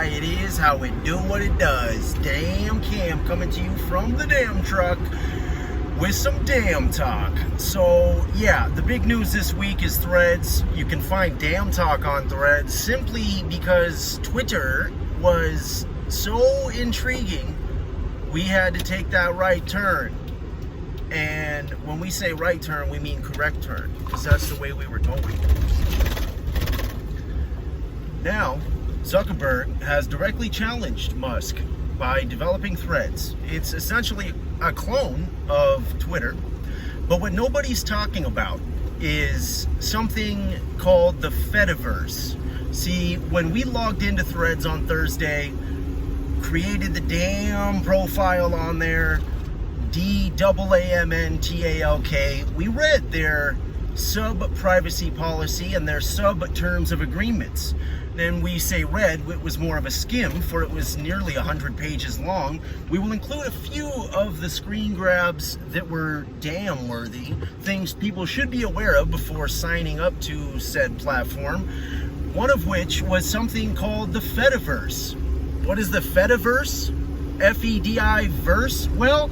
Why it is, how it do what it does. Damn Cam coming to you from the damn truck with some damn talk. So yeah, the big news this week is Threads. You can find damn talk on Threads simply because Twitter was so intriguing, we had to take that right turn. And when we say right turn, we mean correct turn, because that's the way we were going. Now, Zuckerberg has directly challenged Musk by developing Threads. It's essentially a clone of Twitter, but what nobody's talking about is something called the Fediverse. See, when we logged into Threads on Thursday, created the damn profile on there, DAAMNTALK, we read their sub-privacy policy and their sub-terms of agreements. Then we say read, it was more of a skim, for it was nearly 100 pages long. We will include a few of the screen grabs that were damn worthy, things people should be aware of before signing up to said platform, one of which was something called the Fediverse. What is the Fediverse? F-E-D-I verse? Well,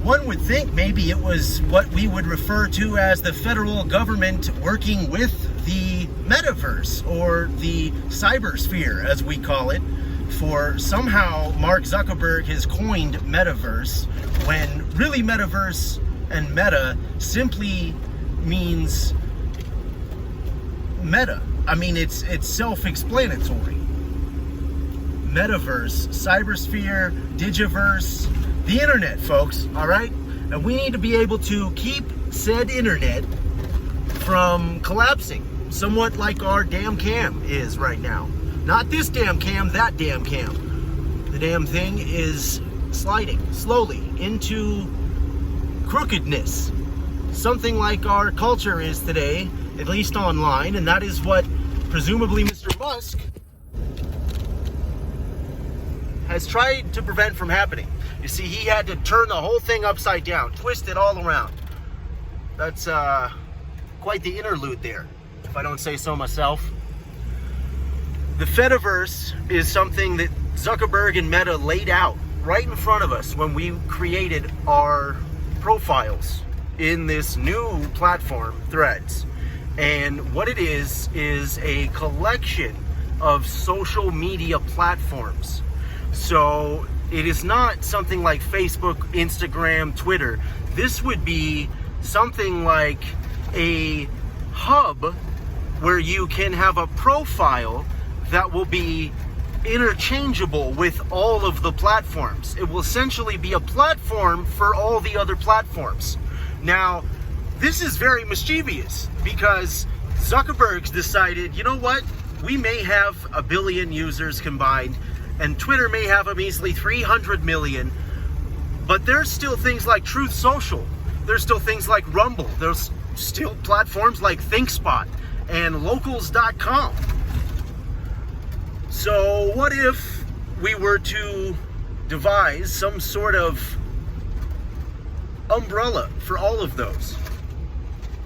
one would think maybe it was what we would refer to as the federal government working with the metaverse, or the cybersphere as we call it, for somehow Mark Zuckerberg has coined metaverse when really metaverse and meta simply means meta. I mean, it's self-explanatory. Metaverse, cybersphere, digiverse, the internet, folks, all right? And we need to be able to keep said internet from collapsing, somewhat like our damn cam is right now. Not this damn cam, that damn cam. The damn thing is sliding slowly into crookedness. Something like our culture is today, at least online, and that is what presumably Mr. Musk has tried to prevent from happening. You see, he had to turn the whole thing upside down, twist it all around. That's quite the interlude there, if I don't say so myself. The Fediverse is something that Zuckerberg and Meta laid out right in front of us when we created our profiles in this new platform, Threads. And what it is a collection of social media platforms. So it is not something like Facebook, Instagram, Twitter. This would be something like a hub where you can have a profile that will be interchangeable with all of the platforms. It will essentially be a platform for all the other platforms. Now, this is very mischievous because Zuckerberg's decided, you know what? We may have 1 billion users combined, and Twitter may have a measly 300 million, but there's still things like Truth Social. There's still things like Rumble. There's still platforms like ThinkSpot and Locals.com. So what if we were to devise some sort of umbrella for all of those?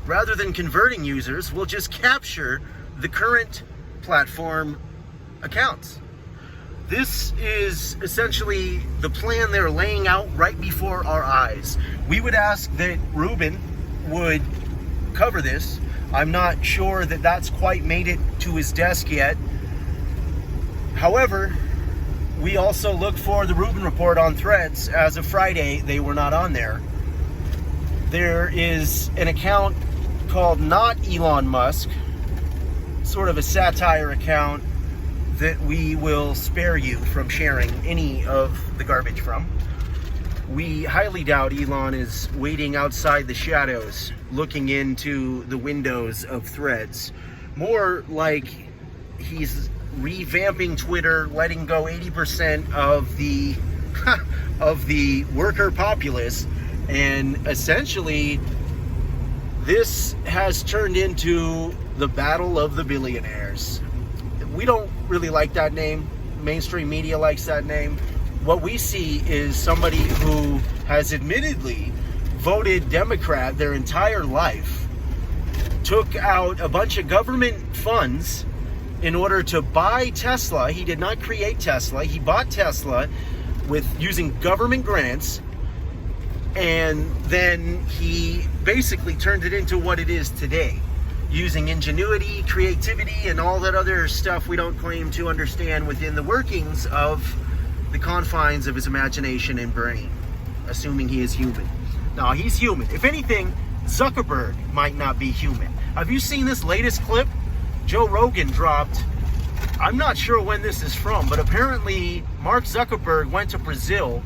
Rather than converting users, we'll just capture the current platform accounts. This is essentially the plan they're laying out right before our eyes. We would ask that Ruben would cover this. I'm not sure that that's quite made it to his desk yet. However, we also looked for the Rubin report on Threads. As of Friday, they were not on there. There is an account called Not Elon Musk, sort of a satire account that we will spare you from sharing any of the garbage from. We highly doubt Elon is waiting outside the shadows, looking into the windows of Threads. More like he's revamping Twitter, letting go 80% of the worker populace, and essentially this has turned into the battle of the billionaires. We don't really like that name. Mainstream media likes that name. What we see is somebody who has admittedly voted Democrat their entire life, took out a bunch of government funds in order to buy Tesla. He did not create Tesla. He bought Tesla with using government grants, and then he basically turned it into what it is today, using ingenuity, creativity, and all that other stuff we don't claim to understand within the workings of the confines of his imagination and brain, assuming he is human. Now, he's human. If anything, Zuckerberg might not be human. Have you seen this latest clip? Joe Rogan dropped, I'm not sure when this is from, but apparently Mark Zuckerberg went to Brazil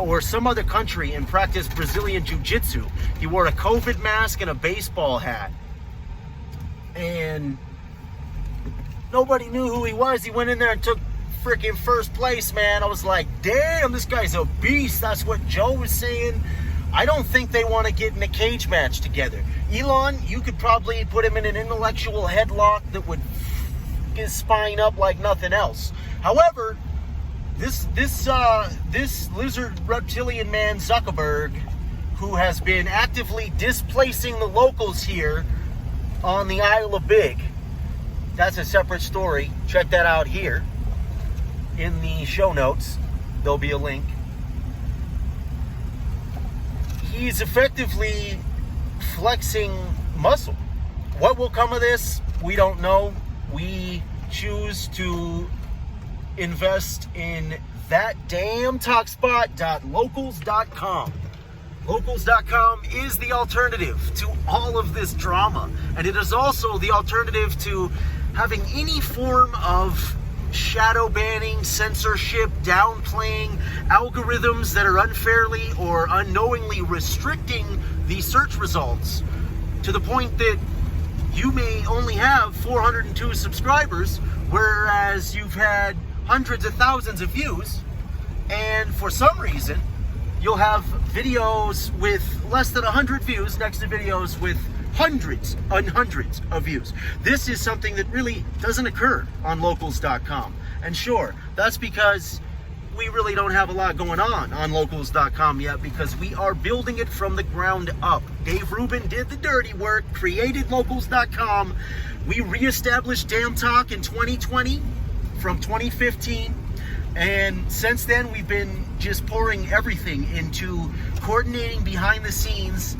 or some other country and practiced Brazilian jiu-jitsu. He wore a COVID mask and a baseball hat. And nobody knew who he was. He went in there and took freaking first place, man. I was like, damn, this guy's a beast. That's what Joe was saying. I don't think they want to get in a cage match together. Elon, you could probably put him in an intellectual headlock that would f his spine up like nothing else. However, this lizard reptilian man Zuckerberg, who has been actively displacing the locals here on the Isle of Big, that's a separate story. Check that out here in the show notes. There'll be a link. He's effectively flexing muscle. What will come of this? We don't know. We choose to invest in that damn talkspot.locals.com. Locals.com is the alternative to all of this drama, and it is also the alternative to having any form of shadow banning, censorship, downplaying, algorithms that are unfairly or unknowingly restricting the search results to the point that you may only have 402 subscribers, whereas you've had hundreds of thousands of views, and for some reason you'll have videos with less than 100 views next to videos with hundreds and hundreds of views. This is something that really doesn't occur on locals.com. And sure, that's because we really don't have a lot going on locals.com yet, because we are building it from the ground up. Dave Rubin did the dirty work, created locals.com. We reestablished DaamnTalk in 2020 from 2015. And since then, we've been just pouring everything into coordinating behind the scenes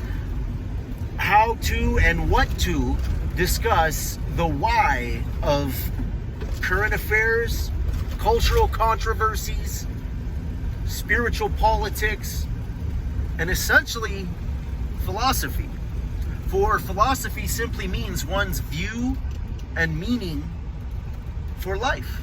how to and what to discuss the why of current affairs, cultural controversies, spiritual politics, and essentially philosophy. For philosophy simply means one's view and meaning for life.